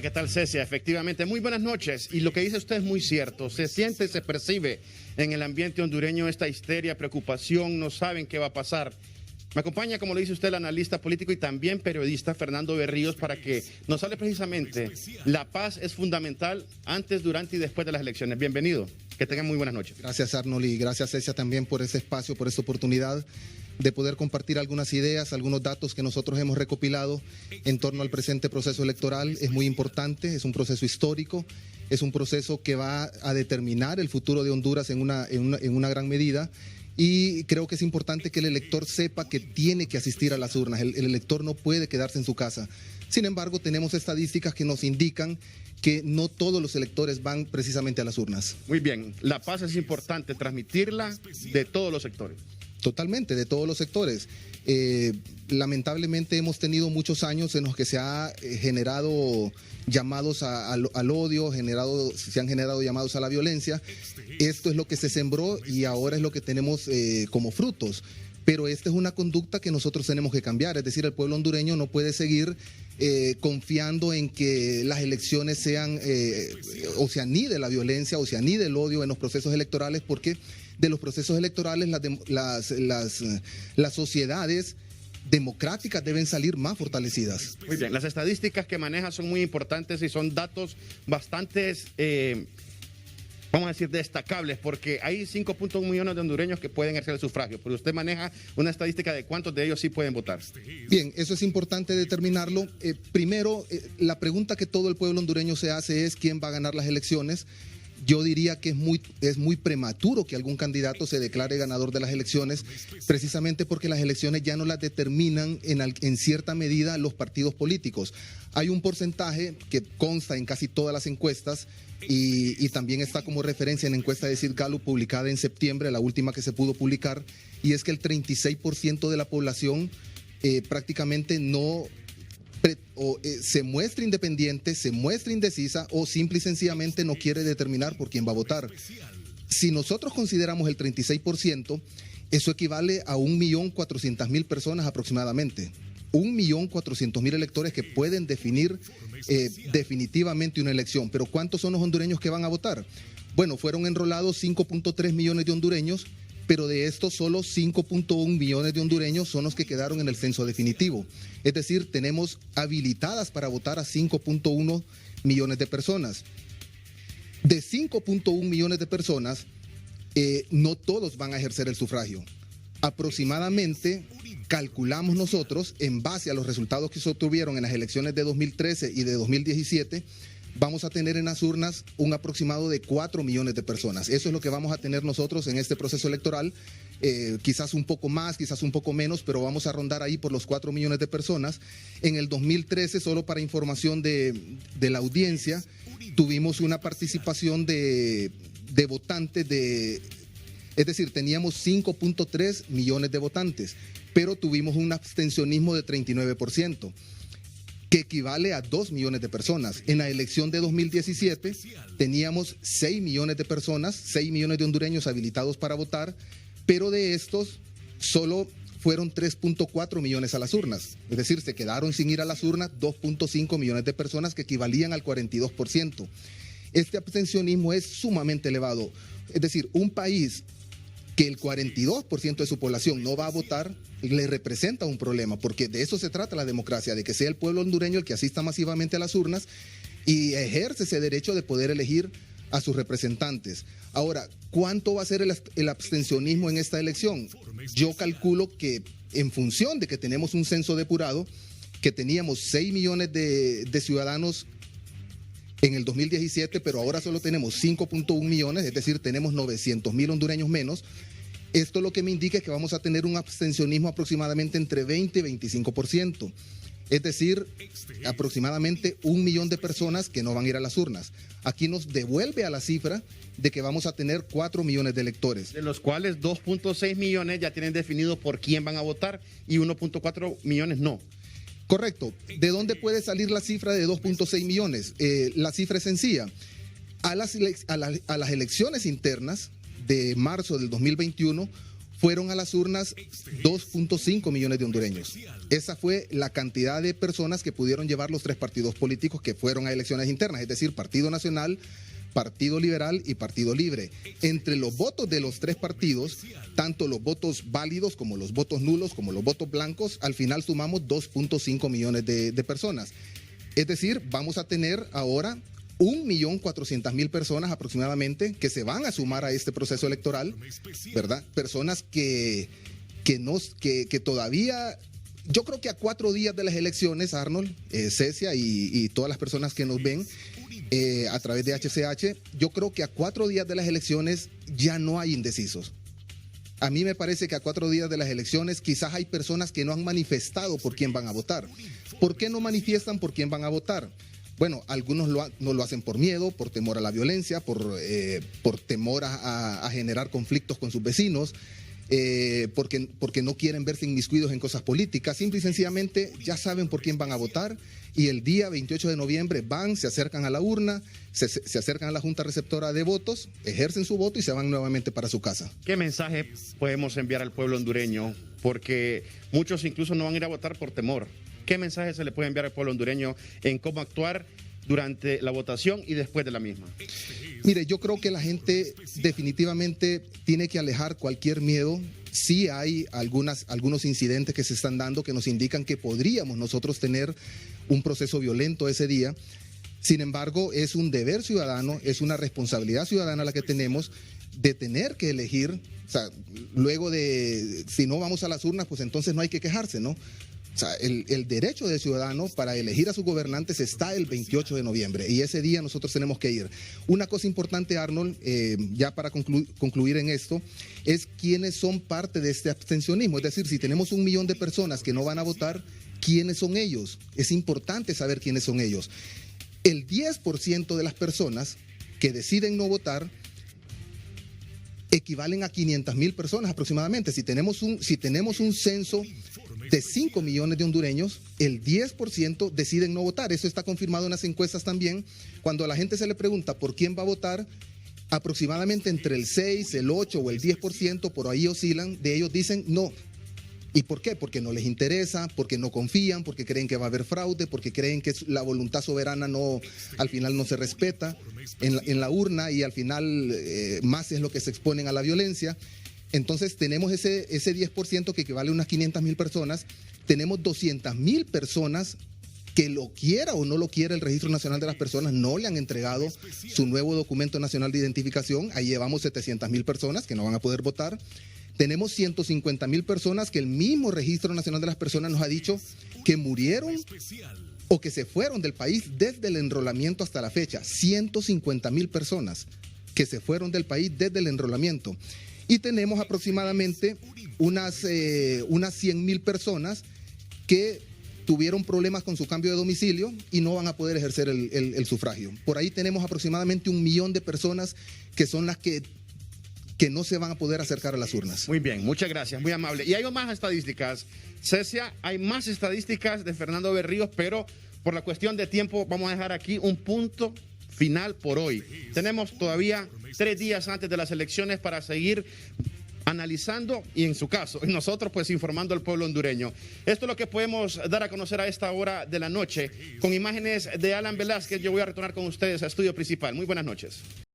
¿qué tal, Cecia? Efectivamente, muy buenas noches. Y lo que dice usted es muy cierto. Se siente, se percibe en el ambiente hondureño esta histeria, preocupación, no saben qué va a pasar. Me acompaña, como lo dice usted, el analista político y también periodista Fernando Berríos para que nos hable precisamente. La paz es fundamental antes, durante y después de las elecciones. Bienvenido. Que tengan muy buenas noches. Gracias, Arnold, y gracias, Cecia, también por ese espacio, por esta oportunidad de poder compartir algunas ideas, algunos datos que nosotros hemos recopilado en torno al presente proceso electoral. Es muy importante, es un proceso histórico, es un proceso que va a determinar el futuro de Honduras en una gran medida. Y creo que es importante que el elector sepa que tiene que asistir a las urnas. El elector no puede quedarse en su casa. Sin embargo, tenemos estadísticas que nos indican que no todos los electores van precisamente a las urnas. Muy bien, la paz es importante, transmitirla de todos los sectores. Totalmente, de todos los sectores. Lamentablemente hemos tenido muchos años en los que se ha generado llamados al odio, se han generado llamados a la violencia. Esto es lo que se sembró y ahora es lo que tenemos como frutos. Pero esta es una conducta que nosotros tenemos que cambiar. Es decir, el pueblo hondureño no puede seguir confiando en que las elecciones sean o se anide la violencia o se anide el odio en los procesos electorales, porque de los procesos electorales las sociedades democráticas deben salir más fortalecidas. Muy bien, las estadísticas que maneja son muy importantes y son datos bastante, vamos a decir, destacables, porque hay 5.1 millones de hondureños que pueden ejercer el sufragio, pero usted maneja una estadística de cuántos de ellos sí pueden votar. Bien, eso es importante determinarlo. Primero, la pregunta que todo el pueblo hondureño se hace es ¿quién va a ganar las elecciones? Yo diría que es muy prematuro que algún candidato se declare ganador de las elecciones, precisamente porque las elecciones ya no las determinan en cierta medida los partidos políticos. Hay un porcentaje que consta en casi todas las encuestas y también está como referencia en la encuesta de Sid Gallup publicada en septiembre, la última que se pudo publicar, y es que el 36% de la población prácticamente no se muestra independiente, se muestra indecisa o simple y sencillamente no quiere determinar por quién va a votar. Si nosotros consideramos el 36%, eso equivale a 1.400.000 personas aproximadamente. 1.400.000 electores que pueden definir definitivamente una elección. Pero ¿cuántos son los hondureños que van a votar? Bueno, fueron enrolados 5.3 millones de hondureños, pero de estos solo 5.1 millones de hondureños son los que quedaron en el censo definitivo. Es decir, tenemos habilitadas para votar a 5.1 millones de personas. De 5.1 millones de personas, no todos van a ejercer el sufragio. Aproximadamente, calculamos nosotros, en base a los resultados que se obtuvieron en las elecciones de 2013 y de 2017, vamos a tener en las urnas un aproximado de 4 millones de personas. Eso es lo que vamos a tener nosotros en este proceso electoral, quizás un poco más, quizás un poco menos, pero vamos a rondar ahí por los 4 millones de personas. En el 2013, solo para información de la audiencia, tuvimos una participación de votantes es decir, teníamos 5.3 millones de votantes, pero tuvimos un abstencionismo de 39%. Que equivale a 2 millones de personas. En la elección de 2017 teníamos 6 millones de personas, 6 millones de hondureños habilitados para votar, pero de estos solo fueron 3.4 millones a las urnas. Es decir, se quedaron sin ir a las urnas 2.5 millones de personas que equivalían al 42%. Este abstencionismo es sumamente elevado. Es decir, un país que el 42% de su población no va a votar, le representa un problema, porque de eso se trata la democracia, de que sea el pueblo hondureño el que asista masivamente a las urnas y ejerce ese derecho de poder elegir a sus representantes. Ahora, ¿cuánto va a ser el abstencionismo en esta elección? Yo calculo que en función de que tenemos un censo depurado, que teníamos 6 millones de ciudadanos en el 2017, pero ahora solo tenemos 5.1 millones, es decir, tenemos 900.000 hondureños menos. Esto lo que me indica es que vamos a tener un abstencionismo aproximadamente entre 20 y 25%. Es decir, aproximadamente 1 millón de personas que no van a ir a las urnas. Aquí nos devuelve a la cifra de que vamos a tener 4 millones de electores. De los cuales 2.6 millones ya tienen definido por quién van a votar y 1.4 millones no. Correcto. ¿De dónde puede salir la cifra de 2.6 millones? La cifra es sencilla. A las elecciones internas de marzo del 2021 fueron a las urnas 2.5 millones de hondureños. Esa fue la cantidad de personas que pudieron llevar los tres partidos políticos que fueron a elecciones internas, es decir, Partido Nacional, Partido Liberal y Partido Libre. Entre los votos de los tres partidos, tanto los votos válidos como los votos nulos, como los votos blancos, al final sumamos 2.5 millones de personas. Es decir, vamos a tener ahora 1.400.000 personas aproximadamente que se van a sumar a este proceso electoral, ¿verdad? Personas que todavía, yo creo que a 4 días de las elecciones, Arnold, Cecia y todas las personas que nos ven a través de HCH, yo creo que a 4 días de las elecciones ya no hay indecisos. A mí me parece que a 4 días de las elecciones quizás hay personas que no han manifestado por quién van a votar. ¿Por qué no manifiestan por quién van a votar? Bueno, algunos no lo hacen por miedo, por temor a la violencia, por temor a generar conflictos con sus vecinos, porque no quieren verse inmiscuidos en cosas políticas. Simple y sencillamente ya saben por quién van a votar y el día 28 de noviembre se acercan a la urna, se acercan a la Junta Receptora de Votos, ejercen su voto y se van nuevamente para su casa. ¿Qué mensaje podemos enviar al pueblo hondureño? Porque muchos incluso no van a ir a votar por temor. ¿Qué mensaje se le puede enviar al pueblo hondureño en cómo actuar durante la votación y después de la misma? Mire, yo creo que la gente definitivamente tiene que alejar cualquier miedo. Sí hay algunos incidentes que se están dando que nos indican que podríamos nosotros tener un proceso violento ese día. Sin embargo, es un deber ciudadano, es una responsabilidad ciudadana la que tenemos de tener que elegir. O sea, luego si no vamos a las urnas, pues entonces no hay que quejarse, ¿no? O sea, el derecho del ciudadano para elegir a sus gobernantes está el 28 de noviembre y ese día nosotros tenemos que ir. Una cosa importante, Arnold, ya para concluir en esto, es quiénes son parte de este abstencionismo. Es decir, si tenemos 1 millón de personas que no van a votar, ¿quiénes son ellos? Es importante saber quiénes son ellos. El 10% de las personas que deciden no votar equivalen a 500.000 personas aproximadamente. Si tenemos un censo de 5 millones de hondureños, el 10% deciden no votar. Eso está confirmado en las encuestas también. Cuando a la gente se le pregunta por quién va a votar, aproximadamente entre el 6, el 8 o el 10%, por ahí oscilan, de ellos dicen no. ¿Y por qué? Porque no les interesa, porque no confían, porque creen que va a haber fraude, porque creen que la voluntad soberana al final no se respeta en la urna y al final más es lo que se exponen a la violencia. Entonces tenemos ese 10% que equivale a unas 500.000 personas, tenemos 200.000 personas que lo quiera o no lo quiera el Registro Nacional de las Personas, no le han entregado su nuevo documento nacional de identificación, ahí llevamos 700.000 personas que no van a poder votar. Tenemos 150.000 personas que el mismo Registro Nacional de las Personas nos ha dicho que murieron o que se fueron del país desde el enrolamiento hasta la fecha. 150.000 personas que se fueron del país desde el enrolamiento. Y tenemos aproximadamente unas 100.000 personas que tuvieron problemas con su cambio de domicilio y no van a poder ejercer el sufragio. Por ahí tenemos aproximadamente 1 millón de personas que son las que no se van a poder acercar a las urnas. Muy bien, muchas gracias, muy amable. Y hay más estadísticas. Cecia, hay más estadísticas de Fernando Berríos, pero por la cuestión de tiempo vamos a dejar aquí un punto final por hoy. Tenemos todavía 3 días antes de las elecciones para seguir analizando y en su caso, nosotros pues informando al pueblo hondureño. Esto es lo que podemos dar a conocer a esta hora de la noche. Con imágenes de Alan Velázquez, yo voy a retornar con ustedes a Estudio Principal. Muy buenas noches.